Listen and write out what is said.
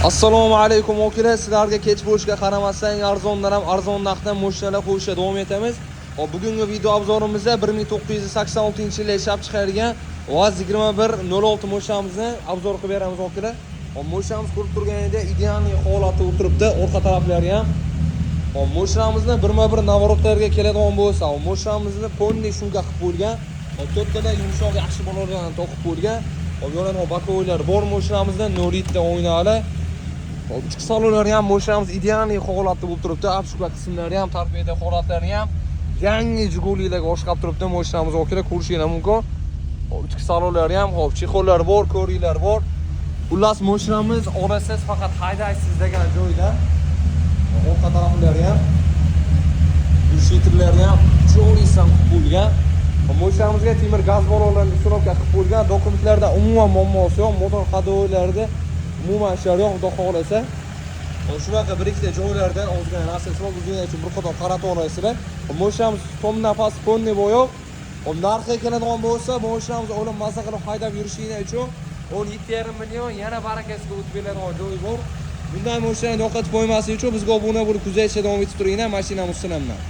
Assalomu alaykum okalar, sizlarga kech bo'lishiga qaramasdan arzondan ham arzon narxdan mashinalar qo'yishga davom etamiz. Hop, bugungi video obzorimizda 1986-yilda ishlab chiqarilgan VAZ 2106 mashinamizni obzor qilib beramiz okalar. Hop, mashinamiz ko'rib turganingizda ideal holatda o'tiribdi, orqa taraflari ham. Hop, mashinamizni birma-bir navorotlarga keladigan bo'lsa, mashinamizni ponni shunga qilib qo'yilgan. Hop, to'rttadan yumshoq yaxshi bo'ladigan to'qib qo'yilgan. Hop, yo'ldan bakovoylar bor mashinamizda 0 litr o'ynali. Ichki salonlari ham mashinamiz ideal holatda bo'lib turibdi. Abshuklar qismlari ham, torpeda holatlari ham yangi Jigulilarga o'xshab turibdi. Mashinamiz okalar ko'rishingiz mumkin. Ichki salonlari ham, hop, chexollar bor, ko'ringlar bor. Xullas mashinamiz orasiz faqat haydaysiz degan joyda. Orqa taraflari ham, shitrlari ham cho'lisan qilib qo'yilgan. Mashinamizga temir gaz ballonlarini ustirovka qilib qo'yilgan. Dokumentlarda umuman muammosi yo'q, motor hadolarida umuman ishlar yo'q, xudo xolasa. Shunaqa bir ikkita joylardan ozgina narsa o'zingizga uchun bir qator qaratib olasizlar. Mashinamiz tom nafas ponni bo'yoq. Narxi keladigan bo'lsa, mashinamiz o'lim mazza qilib haydab yurishingiz uchun 17,5 million yana barakasiga o'tib beradigan joyi bor. Bunday mashinani yo'qotib qo'ymaslik uchun bizga obuna bo'lib kuzatishda davom etib turinglar, mashinamiz sinamdan.